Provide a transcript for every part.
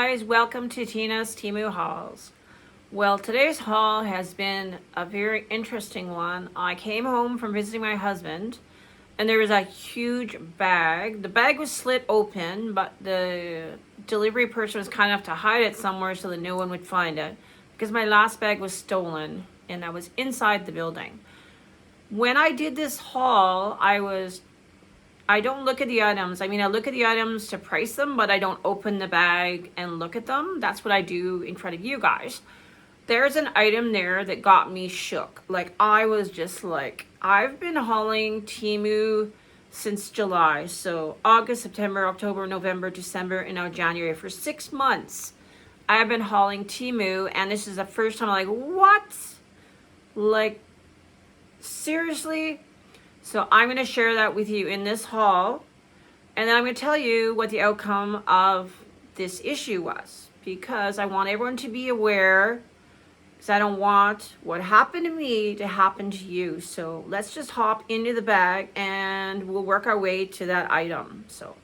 guys, welcome to Tina's Temu hauls. Well, today's haul has been a very interesting one. I came home from visiting my husband and there was a huge bag. The bag was slit open, but the delivery person was kind enough to hide it somewhere so that no one would find it, because my last bag was stolen and I was inside the building. When I did this haul, I don't look at the items. I mean, I look at the items to price them, but I don't open the bag and look at them. That's what I do in front of you guys. There's an item there that got me shook. Like, I was just like, I've been hauling Temu since July. So August, September, October, November, December, and now January. For 6 months, I have been hauling Temu, and this is the first time I'm like, what? Like, seriously? So I'm going to share that with you in this haul, and then I'm going to tell you what the outcome of this issue was, because I want everyone to be aware, because I don't want what happened to me to happen to you. So let's just hop into the bag and we'll work our way to that item. So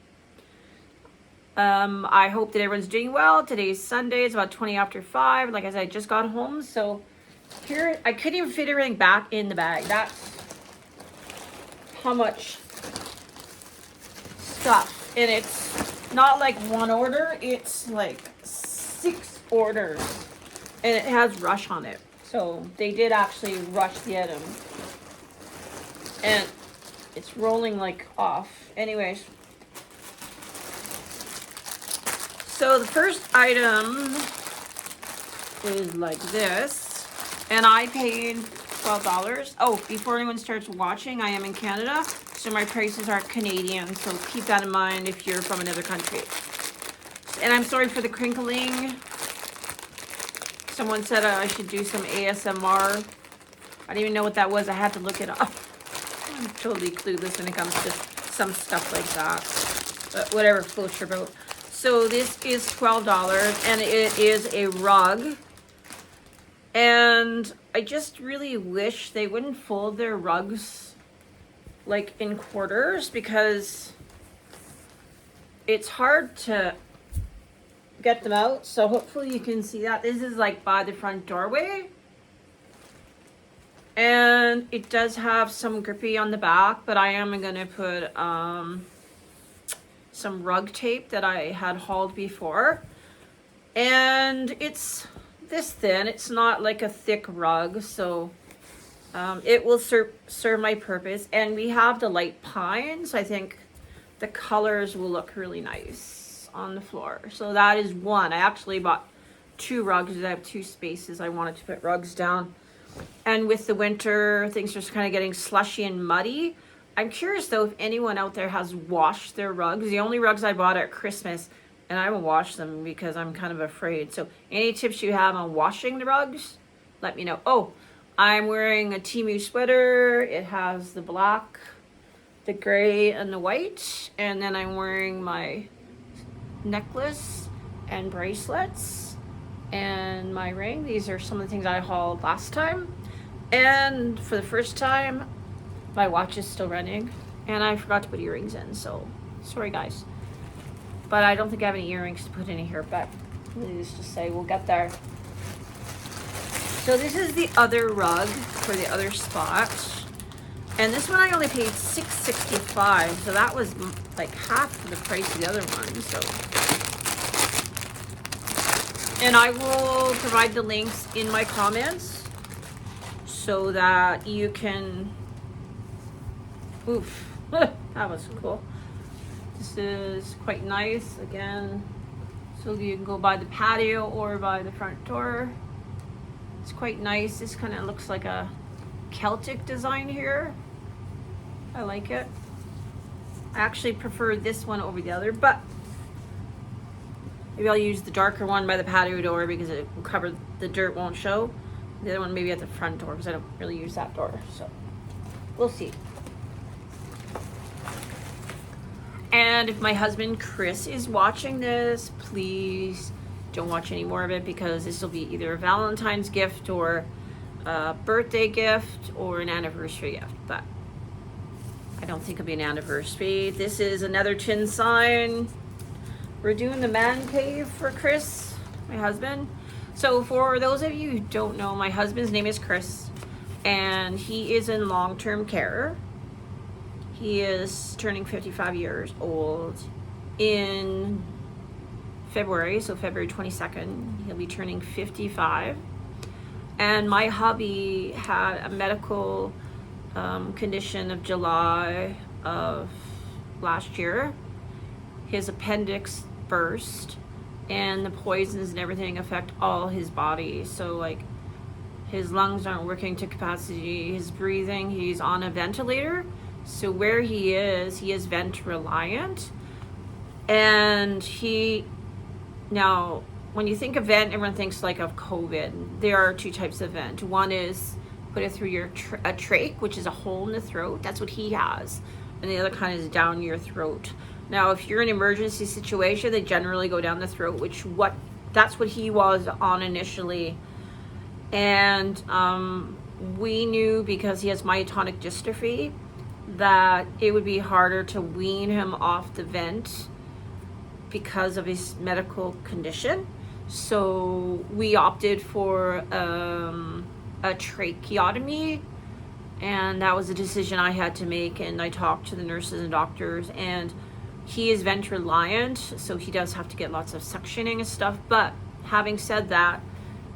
I hope that everyone's doing well. Today's Sunday. It's about 20 after 5. Like I said, I just got home. So here, I couldn't even fit everything back in the bag. That's how much stuff, and it's not like one order, it's like 6 orders, and it has rush on it. So they did actually rush the item, and it's rolling like off. Anyways, so the first item is like this, and I paid $12. Oh, before anyone starts watching, I am in Canada, so my prices are Canadian, so keep that in mind if you're from another country. And I'm sorry for the crinkling. Someone said I should do some ASMR. I didn't even know what that was. I had to look it up. I'm totally clueless when it comes to some stuff like that. But whatever floats your boat. So this is $12, and it is a rug. And I just really wish they wouldn't fold their rugs like in quarters, because it's hard to get them out. So hopefully you can see that. This is like by the front doorway. And it does have some grippy on the back, but I am going to put some rug tape that I had hauled before. And it's this thin. It's not like a thick rug, so it will serve my purpose. And we have the light pine, so I think the colors will look really nice on the floor. So that is one. I actually bought 2 rugs. I have 2 spaces. I wanted to put rugs down, and with the winter, things are just kind of getting slushy and muddy. I'm curious though if anyone out there has washed their rugs. The only rugs I bought at Christmas, and I haven't washed them because I'm kind of afraid. So any tips you have on washing the rugs, let me know. Oh, I'm wearing a Temu sweater. It has the black, the gray, and the white. And then I'm wearing my necklace and bracelets and my ring. These are some of the things I hauled last time. And for the first time, my watch is still running. And I forgot to put earrings in, so sorry guys. But I don't think I have any earrings to put in here, but needless to say, we'll get there. So this is the other rug for the other spot. And this one I only paid $6.65, so that was like half the price of the other one. So, and I will provide the links in my comments so that you can, oof, that was cool. This is quite nice, again, so you can go by the patio or by the front door. It's quite nice. This kind of looks like a Celtic design here. I like it. I actually prefer this one over the other, but maybe I'll use the darker one by the patio door because it will cover, the dirt won't show. The other one maybe at the front door because I don't really use that door, so we'll see. And if my husband Chris is watching this, please don't watch any more of it, because this will be either a Valentine's gift or a birthday gift or an anniversary gift. But I don't think it'll be an anniversary. This is another tin sign. We're doing the man cave for Chris, my husband. So for those of you who don't know, my husband's name is Chris, and he is in long-term care. He is turning 55 years old in February, so February 22nd, he'll be turning 55. And my hubby had a medical condition of July of last year. His appendix burst, and the poisons and everything affect all his body. So like his lungs aren't working to capacity, his breathing, he's on a ventilator. So where he is vent reliant. And now when you think of vent, everyone thinks like of COVID. There are two types of vent. One is put it through your a trach, which is a hole in the throat. That's what he has. And the other kind is down your throat. Now, if you're in an emergency situation, they generally go down the throat, that's what he was on initially. And we knew, because he has myotonic dystrophy, that it would be harder to wean him off the vent because of his medical condition. So we opted for a tracheotomy, and that was a decision I had to make. And I talked to the nurses and doctors, and he is vent reliant, so he does have to get lots of suctioning and stuff. But having said that,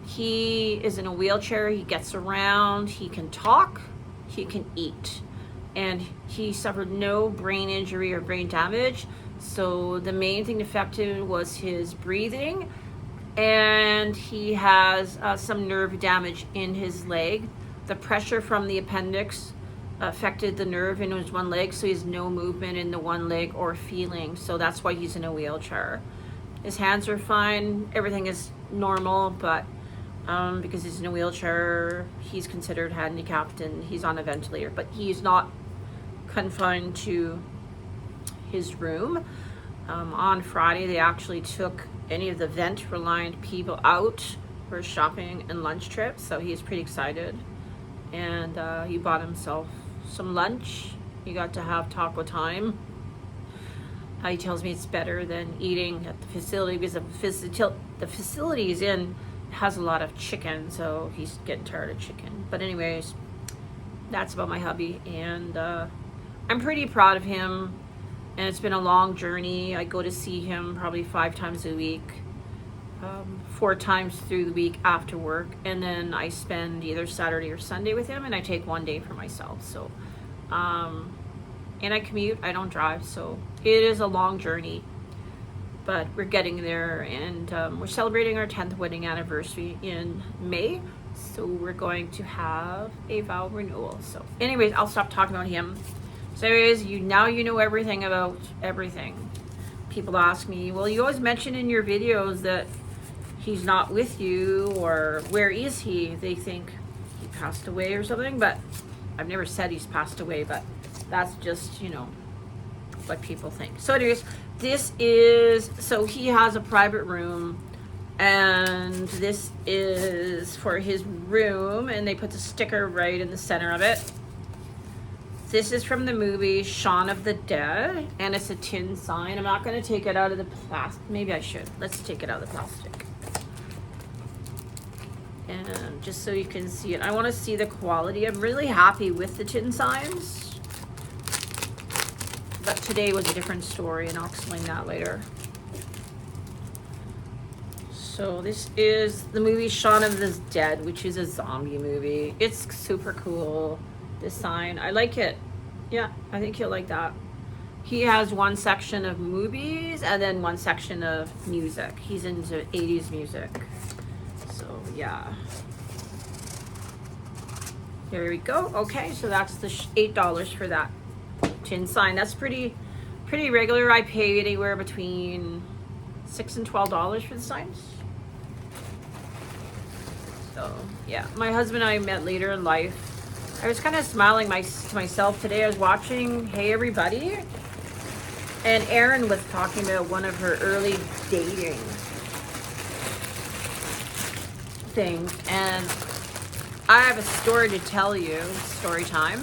he is in a wheelchair, he gets around, he can talk, he can eat, and he suffered no brain injury or brain damage. So the main thing affected was his breathing, and he has some nerve damage in his leg. The pressure from the appendix affected the nerve in his one leg, so he has no movement in the one leg or feeling. So that's why he's in a wheelchair. His hands are fine, everything is normal, but because he's in a wheelchair, he's considered handicapped and he's on a ventilator. But he's not confined to his room. On Friday, they actually took any of the vent reliant people out for a shopping and lunch trip, so he's pretty excited. And he bought himself some lunch. He got to have taco time. He tells me it's better than eating at the facility, because the facility he's in has a lot of chicken, so he's getting tired of chicken. But anyways, that's about my hubby, and I'm pretty proud of him. And it's been a long journey. I go to see him probably 5 times a week, 4 times through the week after work, and then I spend either Saturday or Sunday with him, and I take 1 day for myself. So and I commute, I don't drive, so it is a long journey, but we're getting there. And we're celebrating our 10th wedding anniversary in May, so we're going to have a vow renewal. So anyways, I'll stop talking about him. So anyways, now you know everything about everything. People ask me, well, you always mention in your videos that he's not with you, or where is he? They think he passed away or something, but I've never said he's passed away, but that's just, what people think. So anyways, so he has a private room, and this is for his room, and they put the sticker right in the center of it. This is from the movie Shaun of the Dead, and it's a tin sign. I'm not going to take it out of the plastic. Maybe I should. Let's take it out of the plastic. And just so you can see it. I want to see the quality. I'm really happy with the tin signs. But today was a different story, and I'll explain that later. So this is the movie Shaun of the Dead, which is a zombie movie. It's super cool. This sign, I like it. Yeah, I think you'll like that. He has one section of movies and then one section of music. He's into 80s music. So yeah, there we go. Okay, so that's the $8 for that tin sign. That's pretty regular. I pay anywhere between $6 and $12 for the signs. So yeah, my husband and I met later in life. I was kind of smiling to myself today. I was watching Hey Everybody, and Erin was talking about one of her early dating things, and I have a story to tell you. Story time.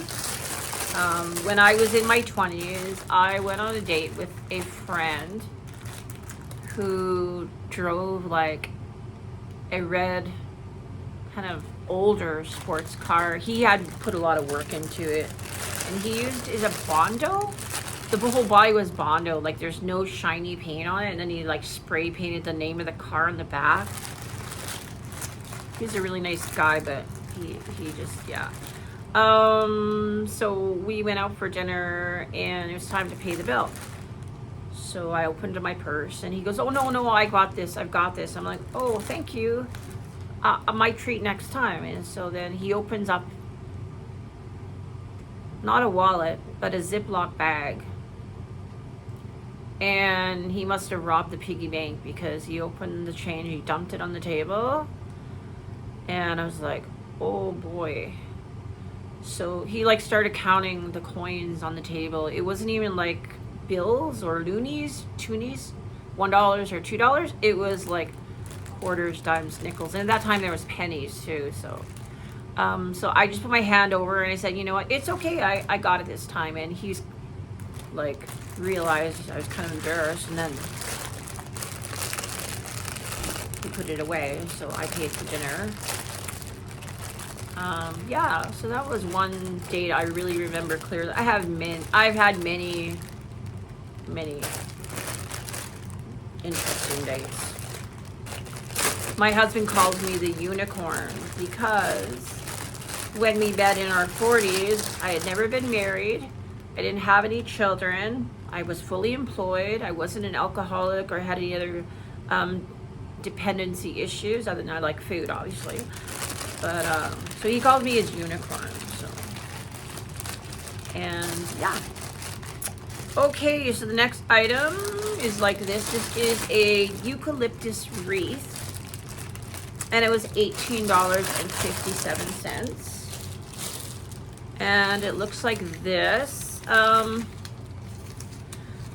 When I was in my 20s, I went on a date with a friend who drove like a red kind of older sports car. He had put a lot of work into it, and he used, is a Bondo? The whole body was Bondo, like there's no shiny paint on it, and then he like spray painted the name of the car on the back. He's a really nice guy, but he just, yeah. So we went out for dinner and it was time to pay the bill. So I opened my purse and he goes, oh no, I got this, I've got this. I'm like, oh, thank you. My treat next time. And so then he opens up, not a wallet, but a Ziploc bag. And he must have robbed the piggy bank, because he opened the change, he dumped it on the table. And I was like, oh boy. So he like started counting the coins on the table. It wasn't even like bills or loonies, toonies, $1 or $2. It was like quarters, dimes, nickels. And at that time there was pennies too. So so I just put my hand over and I said, you know what, it's okay, I got it this time. And he's like realized I was kind of embarrassed, and then he put it away. So I paid for dinner. Yeah, so that was one date I really remember clearly. I've had many interesting dates. My husband calls me the unicorn because when we met in our 40s, I had never been married. I didn't have any children. I was fully employed. I wasn't an alcoholic or had any other dependency issues, other than I like food, obviously. But so he called me his unicorn. So, and yeah. Okay, so the next item is like this. This is a eucalyptus wreath, and it was $18.57. And it looks like this.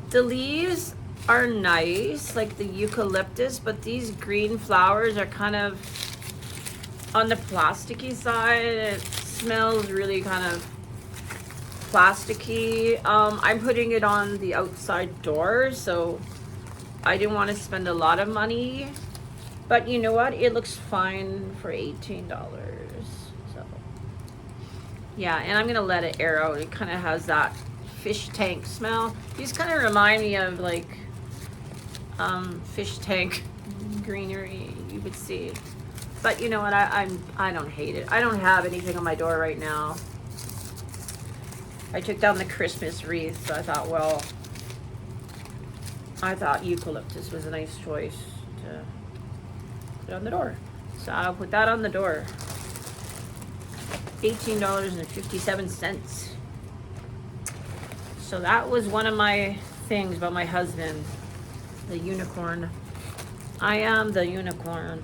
The leaves are nice, like the eucalyptus, but these green flowers are kind of on the plasticky side. It smells really kind of plasticky. I'm putting it on the outside door, so I didn't want to spend a lot of money, but you know what, it looks fine for $18. So yeah, and I'm gonna let it air out. It kind of has that fish tank smell. These kind of remind me of like fish tank greenery you would see. But you know what, I don't hate it. I don't have anything on my door right now. I took down the Christmas wreath, so I thought, well, I thought eucalyptus was a nice choice to put on the door. So I'll put that on the door. $18.57. So that was one of my things about my husband, the unicorn. I am the unicorn.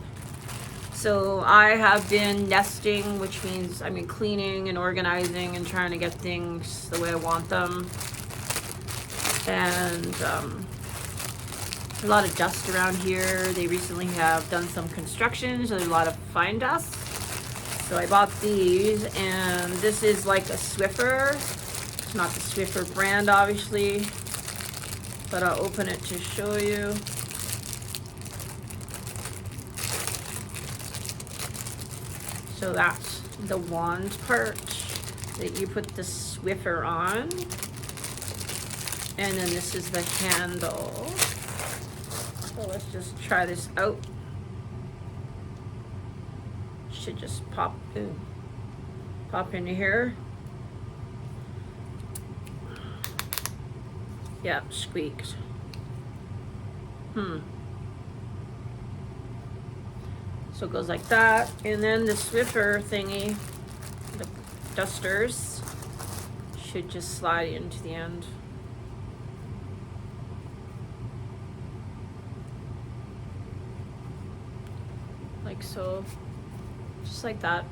So I have been nesting, which means I've been cleaning and organizing and trying to get things the way I want them. And a lot of dust around here. They recently have done some construction, so there's a lot of fine dust. So I bought these, and this is like a Swiffer. It's not the Swiffer brand, obviously, but I'll open it to show you. So that's the wand part that you put the Swiffer on. And then this is the handle. So let's just try this out. Should just pop into here. Yeah, squeaked. So it goes like that, and then the Swiffer thingy, the dusters, should just slide into the end. Like so, just like that.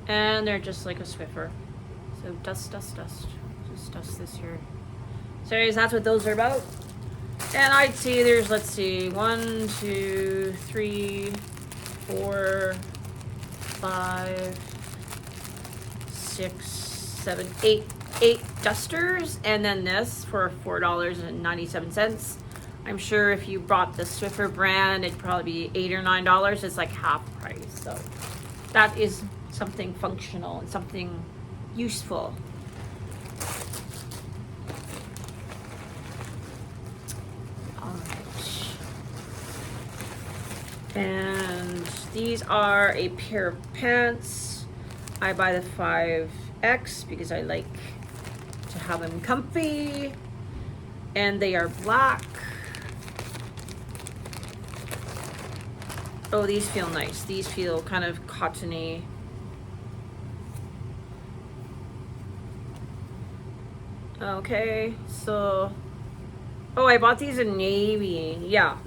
And they're just like a Swiffer. So dust. Just dust this here. So anyways, that's what those are about. And I'd say there's, let's see, 1, 2, 3, 4, 5, 6, 7, 8 dusters, and then this for $4.97. I'm sure if you bought the Swiffer brand, it'd probably be $8 or $9. It's like half price. So that is something functional and something useful. All right. And these are a pair of pants. I buy the 5X because I like to have them comfy. And they are black. Oh, these feel nice. These feel kind of cottony. Okay, so, oh, I bought these in navy. Yeah,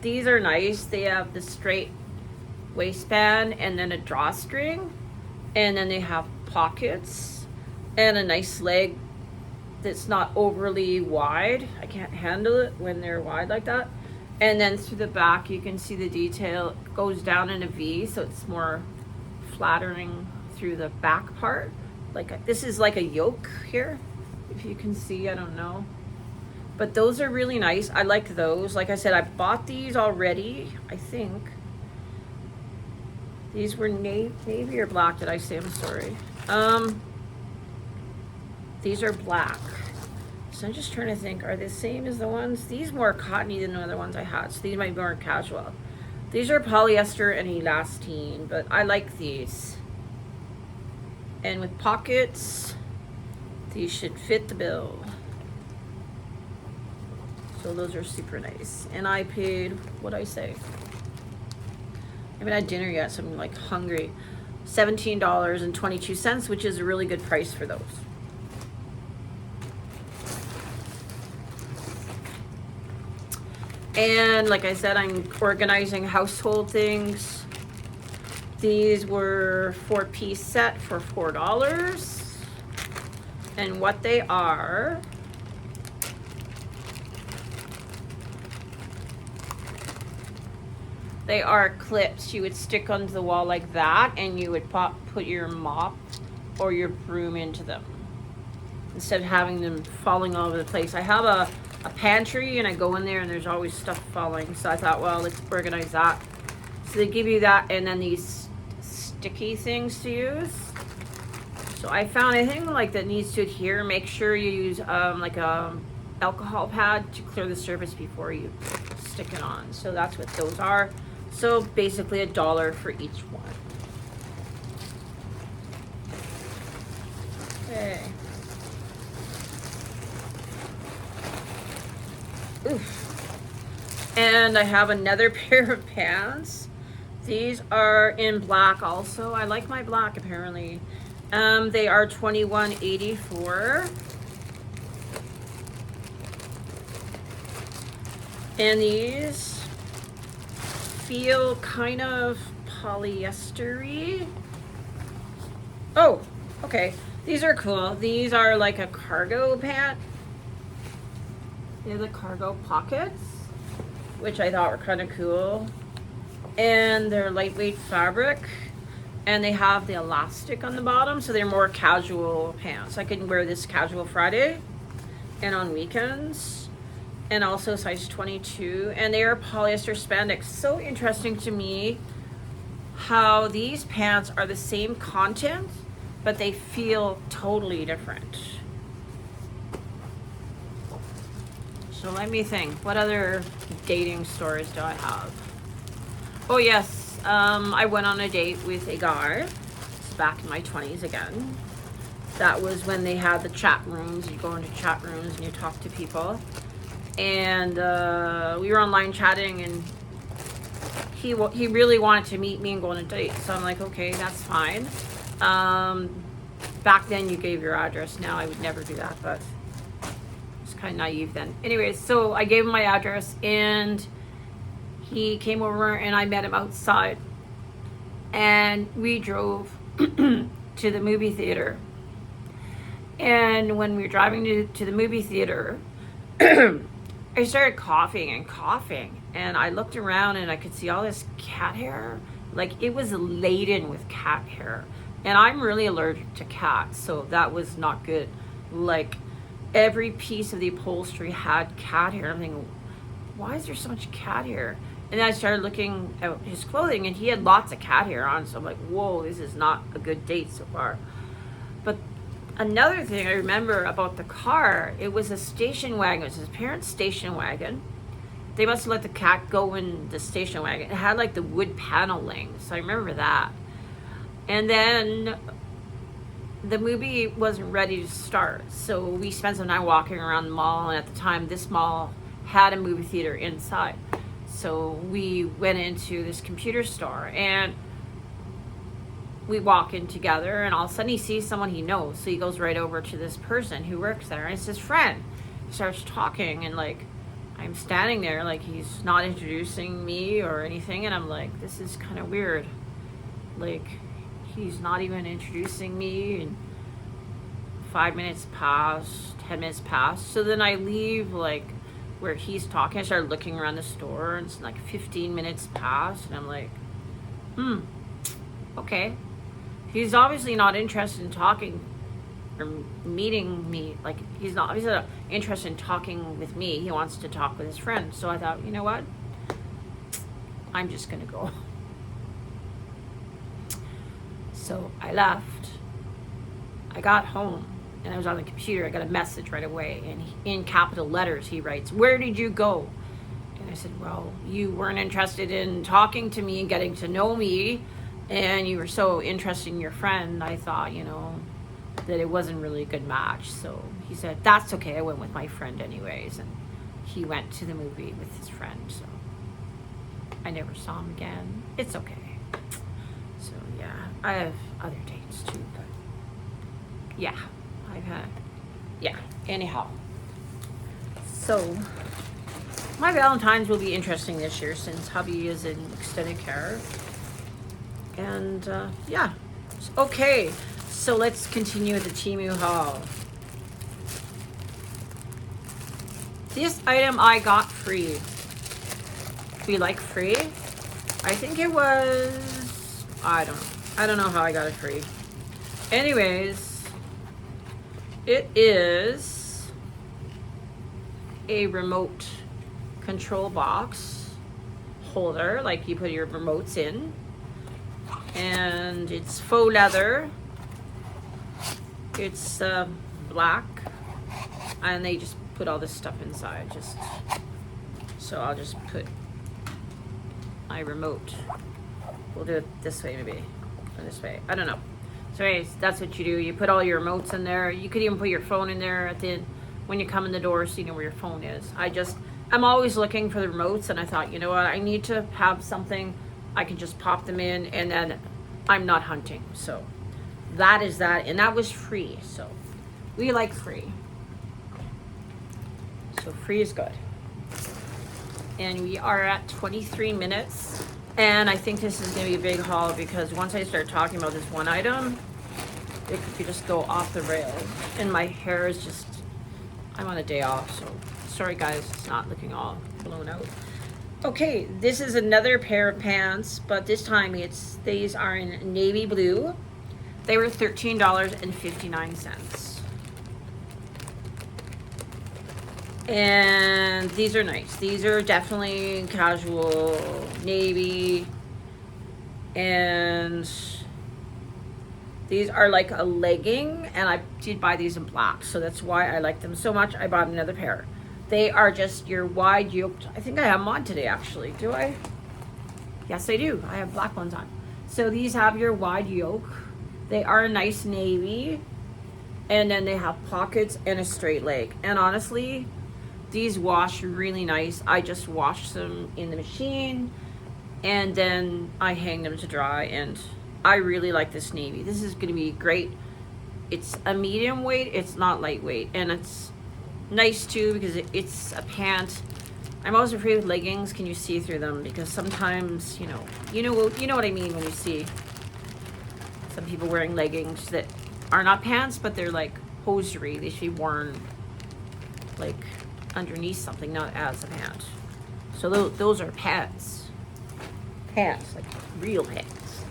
these are nice. They have the straight waistband and then a drawstring, and then they have pockets and a nice leg that's not overly wide. I can't handle it when they're wide like that. And then through the back, you can see the detail. It goes down in a V, so it's more flattering through the back part. Like this is like a yoke here, if you can see, I don't know. But those are really nice. I like those. Like I said, I bought these already, I think. These were navy or black, did I say? I'm sorry. These are black. So I'm just trying to think, are they the same as the ones? These more cottony than the other ones I had, so these might be more casual. These are polyester and elastine, but I like these. And with pockets, these should fit the bill. So those are super nice. And I paid, what'd I say? I haven't had dinner yet, so I'm like hungry. $17.22, which is a really good price for those. And like I said, I'm organizing household things. These were 4-piece set for $4. And what they are, they are clips you would stick onto the wall like that, and you would put your mop or your broom into them instead of having them falling all over the place. I have a pantry and I go in there and there's always stuff falling, so I thought, well, let's organize that. So they give you that and then these sticky things to use. So I found anything like that needs to adhere, make sure you use like a alcohol pad to clear the surface before you stick it on. So that's what those are. So basically $1 for each one. Okay. Oof. And I have another pair of pants. These are in black also. I like my black apparently. They are $21.84. And these feel kind of polyester-y. Oh, okay. These are cool. These are like a cargo pant. They have the cargo pockets, which I thought were kind of cool. And they're lightweight fabric. And they have the elastic on the bottom, so they're more casual pants. I can wear this casual Friday and on weekends. And also size 22. And they are polyester spandex. So interesting to me how these pants are the same content, but they feel totally different. So let me think, what other dating stories do I have? Oh yes, I went on a date with a guy. It's back in my 20s again. That was when they had the chat rooms. You go into chat rooms and you talk to people. And we were online chatting, and he really wanted to meet me and go on a date. So I'm like, okay, that's fine. Back then you gave your address. Now I would never do that, but kind of naive then. Anyways, so I gave him my address and he came over and I met him outside and we drove to the movie theater. And when we were driving to the movie theater, I started coughing and I looked around and I could see all this cat hair. Like it was laden with cat hair, and I'm really allergic to cats, so that was not good. Like every piece of the upholstery had cat hair. I'm thinking, why is there so much cat hair? And then I started looking at his clothing, and he had lots of cat hair on. So I'm like, whoa, this is not a good date so far. But another thing I remember about the car, it was a station wagon. It was his parents' station wagon. They must have let the cat go in the station wagon. It had like the wood paneling, so I remember that. And then the movie wasn't ready to start, so we spent some time walking around the mall, and at the time this mall had a movie theater inside. So we went into this computer store, and we walk in together, and all of a sudden he sees someone he knows, so he goes right over to this person who works there, and it's his friend. He starts talking, and like, I'm standing there, like, he's not introducing me or anything, and I'm like, this is kind of weird. Like, he's not even introducing me, and 5 minutes pass, 10 minutes pass. So then I leave, like, where he's talking. I started looking around the store, and it's like 15 minutes pass, and I'm like, okay. He's obviously not interested in talking or meeting me. Like, he's not obviously not interested in talking with me. He wants to talk with his friend. So I thought, you know what? I'm just gonna go. So I left. I got home, and I was on the computer. I got a message right away, and in capital letters he writes, "Where did you go?" And I said, well, you weren't interested in talking to me and getting to know me, and you were so interested in your friend, I thought, you know, that it wasn't really a good match. So he said, that's okay, I went with my friend anyways. And he went to the movie with his friend, so I never saw him again. It's okay. So yeah, I have other dates too, but yeah, I've had, yeah, anyhow. So my Valentine's will be interesting this year since hubby is in extended care. And yeah, okay, so let's continue with the Temu haul. This item I got free. We like free? I think it was, I don't know how I got it free. Anyways, it is a remote control box holder, like you put your remotes in. And it's faux leather. It's black, and they just put all this stuff inside. Just so I'll just put my remote. We'll do it this way, maybe, or this way. I don't know. So, anyways, that's what you do. You put all your remotes in there. You could even put your phone in there at the when you come in the door, so you know where your phone is. I'm always looking for the remotes, and I thought, you know what, I need to have something. I can just pop them in, and then I'm not hunting. So that is that, and that was free. So we like free. So free is good. And we are at 23 minutes. And I think this is gonna be a big haul because once I start talking about this one item, it could just go off the rails. And my hair is just, I'm on a day off, so sorry guys, it's not looking all blown out. Okay, this is another pair of pants, but this time these are in navy blue. They were $13.59. And these are nice. These are definitely casual navy. And these are like a legging, and I did buy these in black, so that's why I like them so much. I bought another pair. They are just your wide yoked. I think I have them on today, actually. Do I? Yes, I do. I have black ones on. So these have your wide yoke. They are a nice navy. And then they have pockets and a straight leg. And honestly, these wash really nice. I just wash them in the machine, and then I hang them to dry. And I really like this navy. This is going to be great. It's a medium weight. It's not lightweight. And it's nice too because it's a pant. I'm always afraid with leggings, can you see through them? Because sometimes, you know what I mean when you see some people wearing leggings that are not pants, but they're like hosiery. They should be worn like underneath something, not as a pant. So those are pants. Pants, like real pants.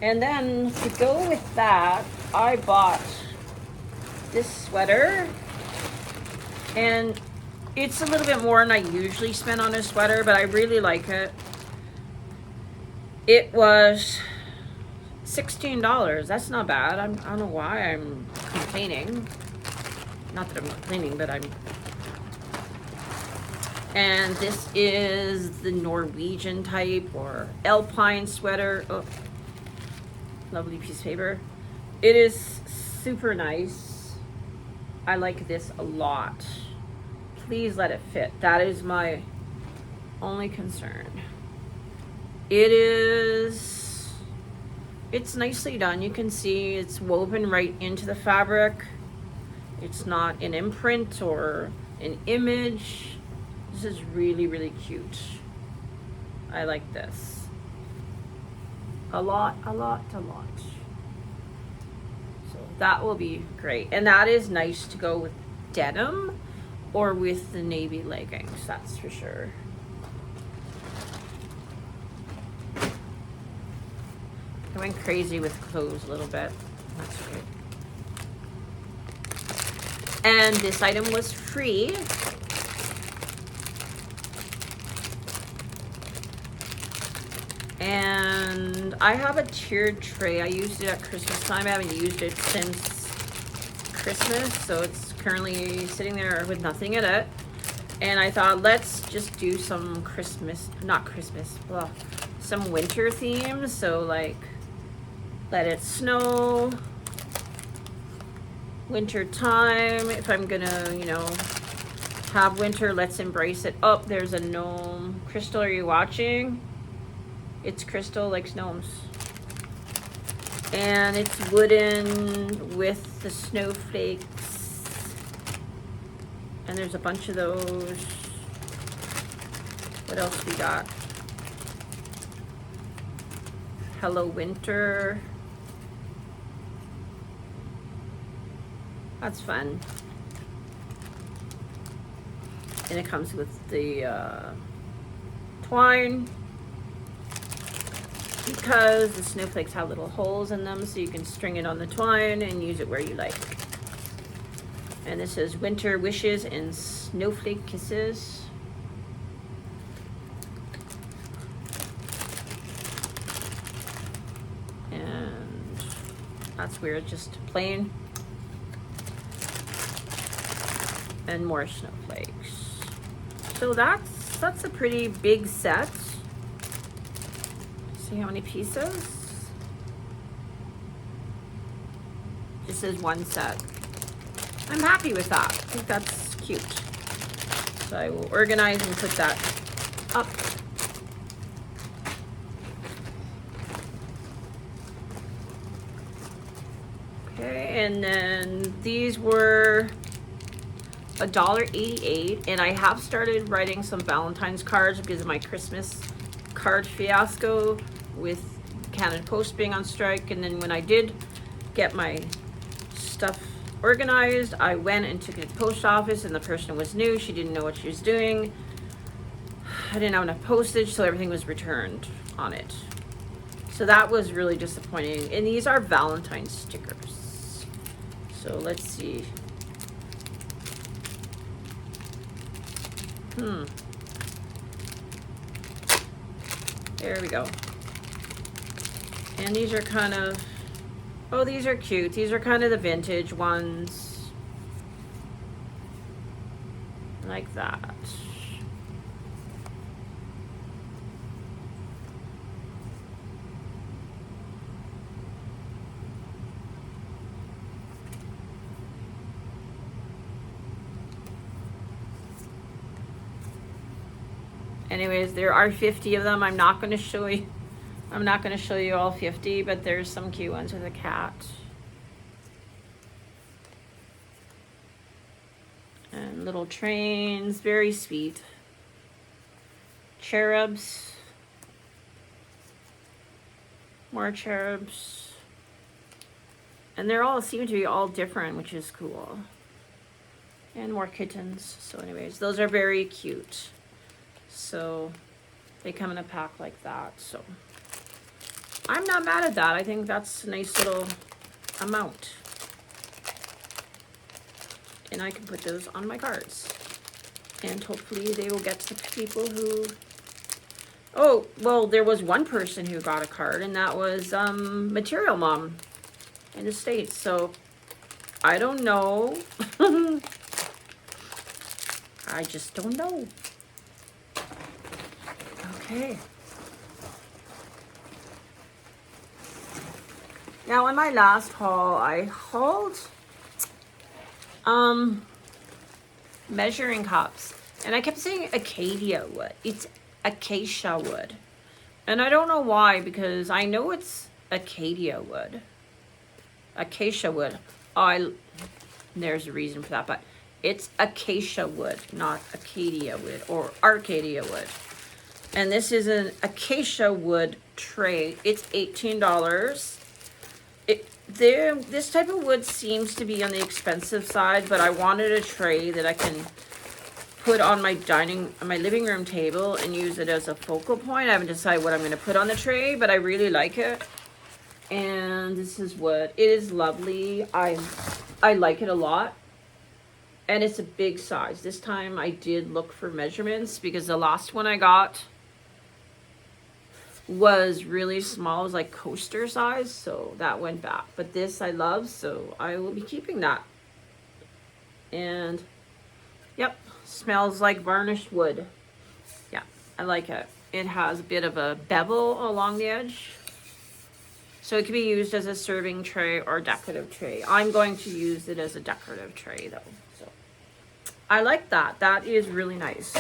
And then to go with that, I bought this sweater. And It's a little bit more than I usually spend on a sweater, but I really like it. It was $16. That's not bad. I don't know why I'm complaining. Not that I'm complaining, but I'm... And this is the Norwegian type or Alpine sweater. Oh, lovely piece of paper. It is super nice. I like this a lot. Please let it fit. That is my only concern. It's nicely done. You can see it's woven right into the fabric. It's not an imprint or an image. This is really, really cute. I like this. A lot. So that will be great. And that is nice to go with denim or with the navy leggings, that's for sure. I went crazy with clothes a little bit. That's great. And this item was free. And I have a tiered tray. I used it at Christmas time. I haven't used it since Christmas, so it's currently sitting there with nothing in it. And I thought, let's just do some some winter themes. So like, let it snow, winter time. If I'm gonna, you know, have winter, let's embrace it. Oh, there's a gnome. Crystal, are you watching? It's Crystal likes gnomes. And it's wooden with the snowflakes. And there's a bunch of those. What else we got? Hello Winter. That's fun. And it comes with the twine, because the snowflakes have little holes in them, so you can string it on the twine and use it where you like. And this is Winter Wishes and Snowflake Kisses. And that's weird, just plain. And more snowflakes. So that's a pretty big set. See how many pieces? This is one set. I'm happy with that. I think that's cute. So I will organize and put that up. Okay, and then these were $1.88, and I have started writing some Valentine's cards because of my Christmas card fiasco with Canada Post being on strike. And then when I did get my stuff organized, I went and took it to the post office, and the person was new. She didn't know what she was doing. I didn't have enough postage, so everything was returned on it. So that was really disappointing. And these are Valentine's stickers. So let's see. There we go. And these are kind of, oh, these are cute. These are kind of the vintage ones. Like that. Anyways, there are 50 of them. I'm not going to show you all 50, but there's some cute ones with a cat. And little trains, very sweet. Cherubs. More cherubs. And they're all seem to be all different, which is cool. And more kittens. So anyways, those are very cute. So they come in a pack like that. So I'm not mad at that. I think that's a nice little amount. And I can put those on my cards. And hopefully they will get to the people who... Oh, well, there was one person who got a card, and that was Material Mom in the States. So, I don't know. I just don't know. Okay. Now, in my last haul, I hauled measuring cups. And I kept saying Acacia wood. It's acacia wood. And I don't know why, because I know it's Acacia wood. Acacia wood. There's a reason for that, but it's acacia wood, not Acacia wood or Arcadia wood. And this is an acacia wood tray. It's $18. This type of wood seems to be on the expensive side, but I wanted a tray that I can put on my living room table and use it as a focal point. I haven't decided what I'm going to put on the tray, but I really like it. And this is wood. It is lovely. I like it a lot. And it's a big size. This time I did look for measurements because the last one I got was really small. It was like coaster size, so that went back. But this I love, so I will be keeping that. And yep, smells like varnished wood. Yeah, I like it. It has a bit of a bevel along the edge, so it can be used as a serving tray or decorative tray. I'm going to use it as a decorative tray though, so I like that. That is really nice.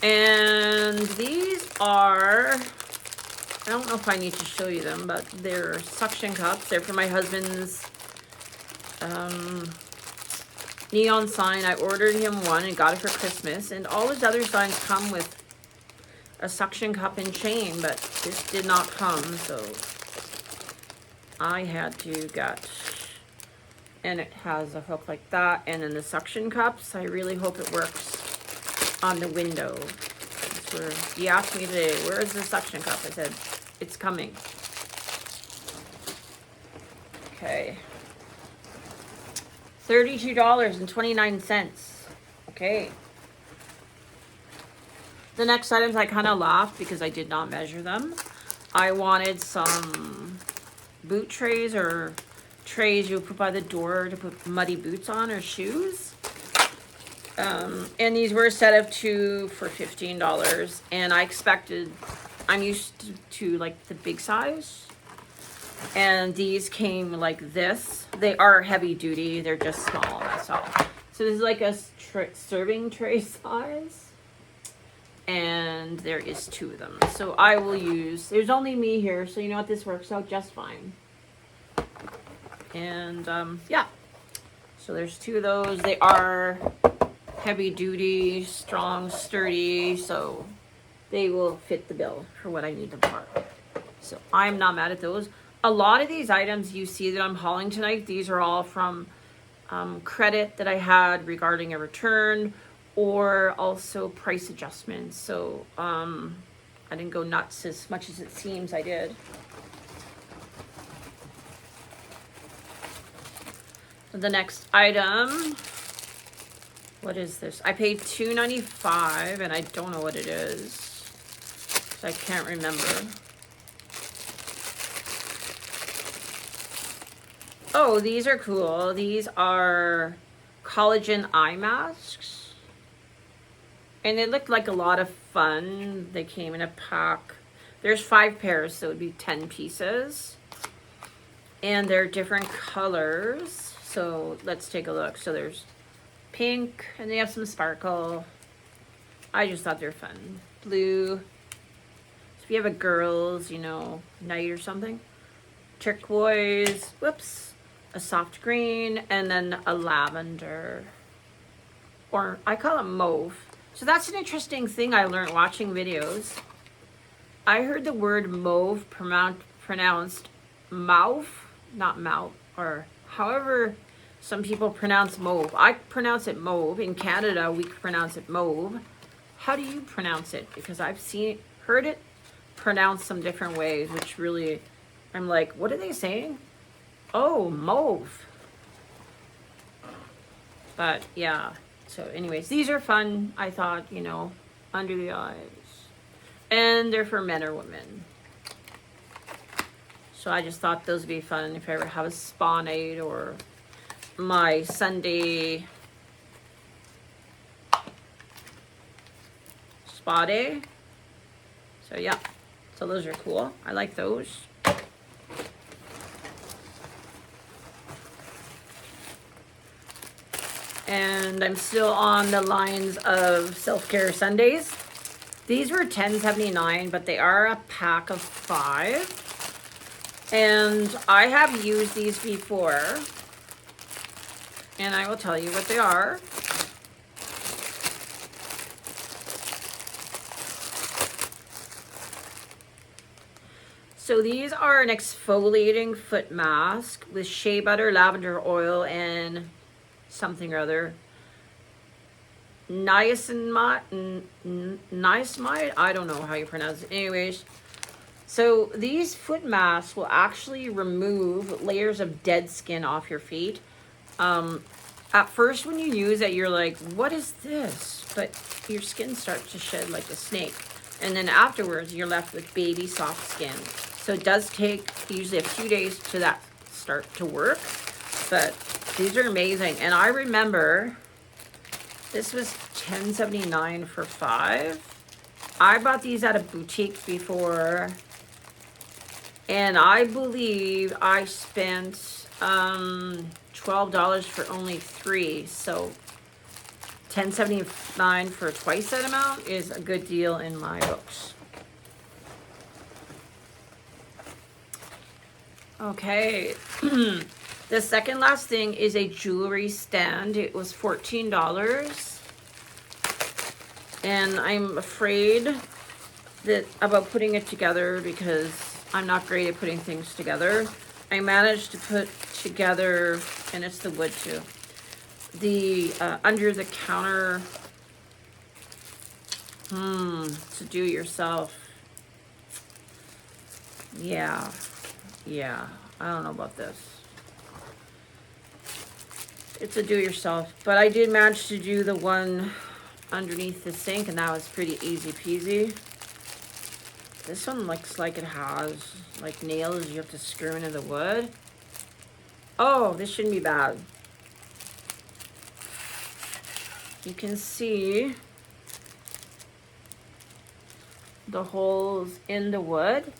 And these are, I don't know if I need to show you them, but they're suction cups. They're for my husband's neon sign. I ordered him one and got it for Christmas. And all his other signs come with a suction cup and chain, but this did not come, so I had to get, and it has a hook like that. And then the suction cups, I really hope it works on the window. That's where he asked me today, where is the suction cup? I said, it's coming. Okay. $32.29. Okay. The next items I kind of laughed because I did not measure them. I wanted some boot trays or trays you put by the door to put muddy boots on or shoes. And these were a set of 2 for $15. And I expected, I'm used to like the big size. And these came like this. They are heavy duty. They're just small, that's all. So this is like a serving tray size. And there is 2 of them. So I will use, there's only me here, so you know what, this works out just fine. And yeah. So there's 2 of those. They are heavy duty, strong, sturdy, so they will fit the bill for what I need them for. So I'm not mad at those. A lot of these items you see that I'm hauling tonight, these are all from credit that I had regarding a return or also price adjustments. So I didn't go nuts as much as it seems I did. The next item, what is this? I paid $2.95 and I don't know what it is. So I can't remember. Oh, these are cool. These are collagen eye masks. And they look like a lot of fun. They came in a pack. There's 5 pairs, so it would be 10 pieces. And they're different colors. So let's take a look. So there's pink, and they have some sparkle. I just thought they're fun. Blue. So if you have a girls, you know, night or something. Turquoise. Whoops. A soft green, and then a lavender. Or I call it mauve. So that's an interesting thing I learned watching videos. I heard the word mauve pronounced mauve, not mouth, or however some people pronounce mauve. I pronounce it mauve. In Canada, we pronounce it mauve. How do you pronounce it? Because I've heard it pronounced some different ways, which really, I'm like, what are they saying? Oh, mauve. But yeah, so anyways, these are fun. I thought, you know, under the eyes. And they're for men or women. So I just thought those would be fun if I ever have a spa night or my Sunday spa day. So yeah, so those are cool. I like those. And I'm still on the lines of self-care Sundays. These were $10.79, but they are a pack of 5. And I have used these before. And I will tell you what they are. So these are an exfoliating foot mask with shea butter, lavender oil, and something or other. Niacinamide, I don't know how you pronounce it. Anyways, so these foot masks will actually remove layers of dead skin off your feet. At first when you use it, you're like, what is this? But your skin starts to shed like a snake. And then afterwards, you're left with baby soft skin. So it does take usually a few days to that start to work. But these are amazing. And I remember this was $10.79 for 5. I bought these at a boutique before. And I believe I spent $12 for only 3. So $10.79 for twice that amount is a good deal in my books. Okay, the second last thing is a jewelry stand. It was $14. And I'm afraid that about putting it together because I'm not great at putting things together. I managed to put together, and it's the wood too, the under the counter to do yourself. Yeah, I don't know about this. It's a do yourself, but I did manage to do the one underneath the sink, and that was pretty easy peasy. This one looks like it has like nails you have to screw into the wood. Oh, this shouldn't be bad. You can see the holes in the wood,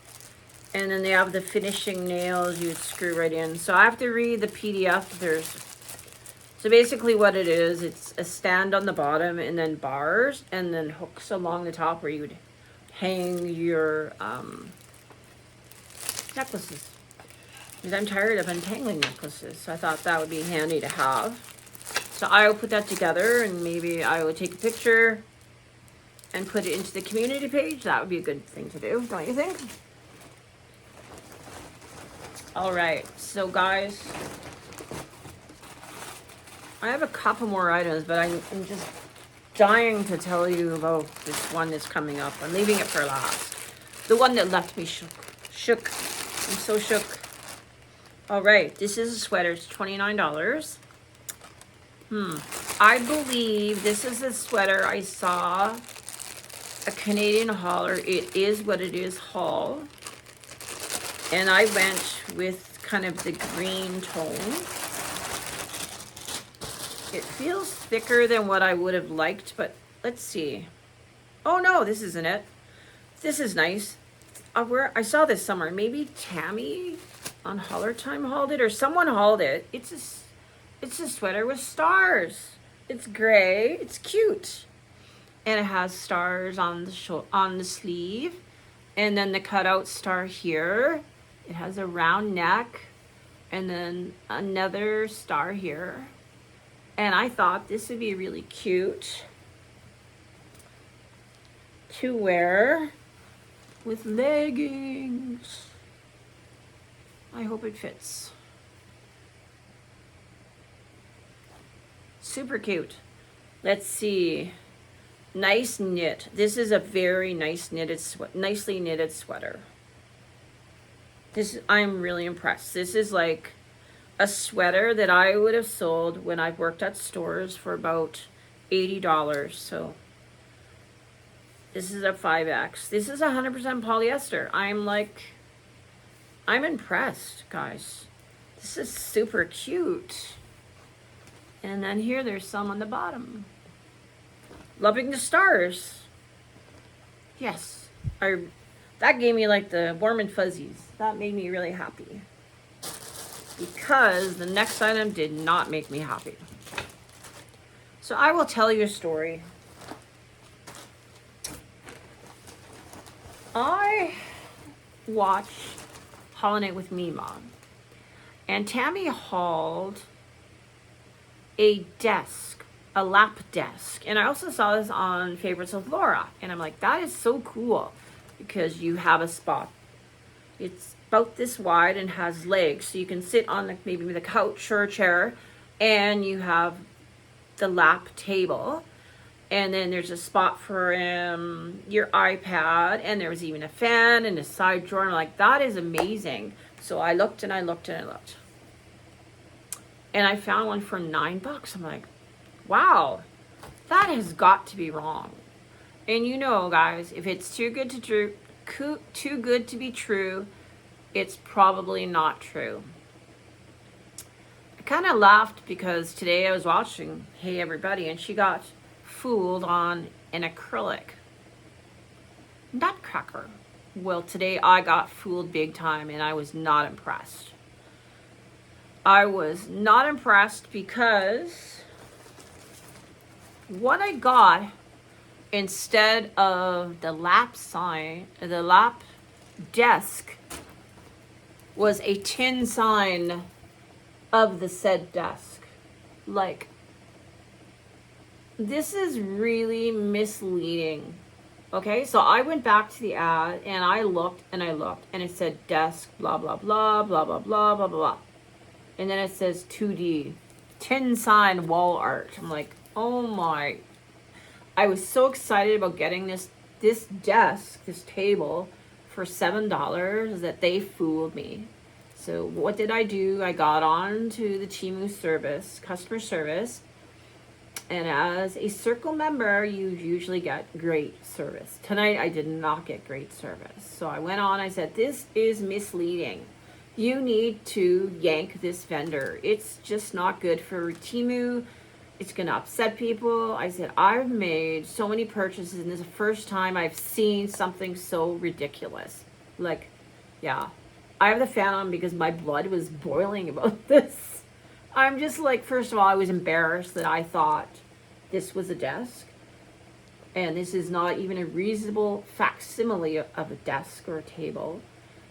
and then they have the finishing nails you'd screw right in. So I have to read the PDF. So basically what it is, it's a stand on the bottom and then bars and then hooks along the top where you would hang your necklaces. Because I'm tired of untangling necklaces, so I thought that would be handy to have. So I will put that together, and maybe I will take a picture and put it into the community page. That would be a good thing to do, don't you think? All right, so guys, I have a couple more items, but I'm just dying to tell you about this one that's coming up. I'm leaving it for last. The one that left me shook. I'm so shook. All right, this is a sweater. It's $29. I believe this is a sweater I saw a Canadian hauler. It is what it is haul. And I went with kind of the green tone. It feels thicker than what I would have liked, but let's see. Oh no, this isn't it. This is nice. I saw this somewhere. Maybe Tammy on Storytime hauled it, or someone hauled it. It's a sweater with stars. It's gray. It's cute, and it has stars on the sleeve, and then the cutout star here. It has a round neck, and then another star here. And I thought this would be really cute to wear with leggings. I hope it fits. Super cute. Let's see. Nice knit. This is a very nice nicely knitted sweater. I'm really impressed. This is like a sweater that I would have sold when I've worked at stores for about $80. So this is a 5X. This is 100% polyester. I'm impressed, guys. This is super cute. And then here there's some on the bottom. Loving the stars. Yes. That gave me like the warm and fuzzies. That made me really happy. Because the next item did not make me happy. So I will tell you a story. I watched Holiday with Me Mom. And Tammy hauled a desk, a lap desk. And I also saw this on Favorites with Laura. And I'm like, that is so cool. Because you have a spot. It's about this wide and has legs. So you can sit on maybe with a couch or a chair. And you have the lap table. And then there's a spot for your iPad. And there was even a fan and a side drawer. And I'm like, that is amazing. So I looked and I looked and I looked. And I found one for $9. I'm like, wow, that has got to be wrong. And you know, guys, if it's too good to be true, it's probably not true. I kind of laughed because today I was watching Hey Everybody and she got fooled on an acrylic nutcracker. Well, today I got fooled big time and I was not impressed. I was not impressed because what I got instead of the lap desk was a tin sign of the said desk. Like, this is really misleading. Okay, so I went back to the ad and I looked and it said desk, blah, blah, blah, blah, blah, blah, blah, blah. And then it says 2D, tin sign wall art. I'm like, oh my. I was so excited about getting this desk, this table for $7 that they fooled me. So what did I do? I got on to the Temu customer service. And as a Circle member, you usually get great service. Tonight, I did not get great service. So I went on, I said, this is misleading. You need to yank this vendor. It's just not good for Temu. It's going to upset people. I said, I've made so many purchases and this is the first time I've seen something so ridiculous. Like, yeah. I have the fan on because my blood was boiling about this. I'm just like, first of all, I was embarrassed that I thought this was a desk. And this is not even a reasonable facsimile of a desk or a table.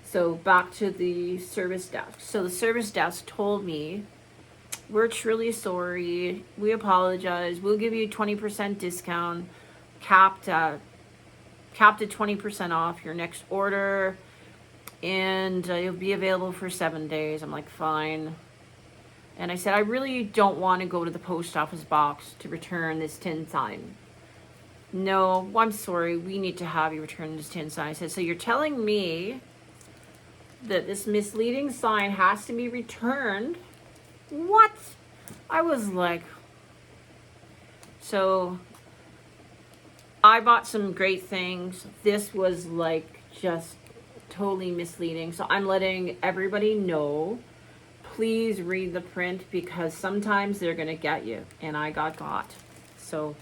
So back to the service desk. So the service desk told me, we're truly sorry. We apologize. We'll give you 20% discount, capped at 20% off your next order. And it'll be available for 7 days. I'm like, fine. And I said, I really don't want to go to the post office box to return this tin sign. No, I'm sorry. We need to have you return this tin sign. I said, so you're telling me that this misleading sign has to be returned? What? I was like, so I bought some great things. This was like just totally misleading. So I'm letting everybody know, please read the print because sometimes they're going to get you. And I got. So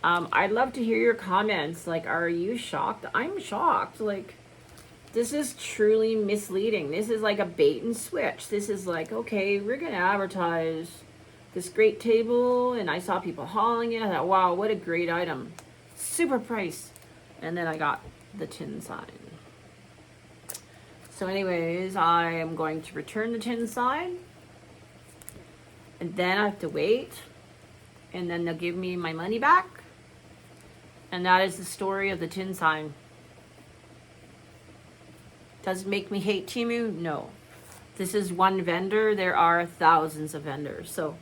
I'd love to hear your comments. Like, are you shocked? I'm shocked. Like, this is truly misleading. This is like a bait and switch. This is like, okay, we're going to advertise this great table. And I saw people hauling it. I thought, wow, what a great item. Super price. And then I got the tin sign. So anyways, I am going to return the tin sign. And then I have to wait. And then they'll give me my money back. And that is the story of the tin sign. Does it make me hate Temu? No. This is one vendor. There are thousands of vendors. So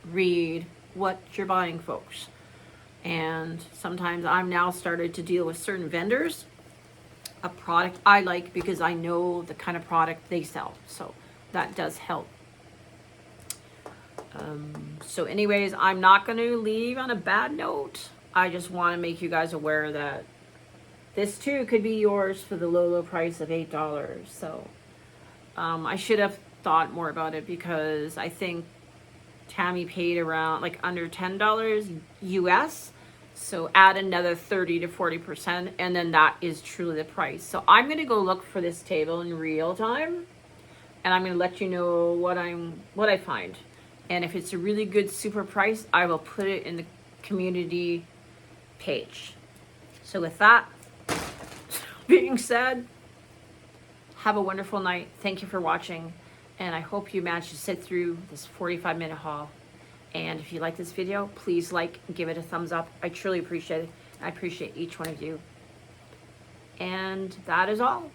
read what you're buying, folks. And sometimes I'm now started to deal with certain vendors. A product I like because I know the kind of product they sell. So that does help. So anyways, I'm not going to leave on a bad note. I just want to make you guys aware that this too could be yours for the low price of $8. So I should have thought more about it, because I think Tammy paid around like under $10 US. So add another 30 to 40%, and then that is truly the price. So I'm going to go look for this table in real time, and I'm going to let you know what I find. And if it's a really good super price, I will put it in the community page. So with that being said, have a wonderful night. Thank you for watching, and I hope you managed to sit through this 45-minute haul. And if you like this video, please like, give it a thumbs up. I truly appreciate it. I appreciate each one of you. And that is all.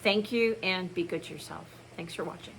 Thank you, and be good to yourself. Thanks for watching.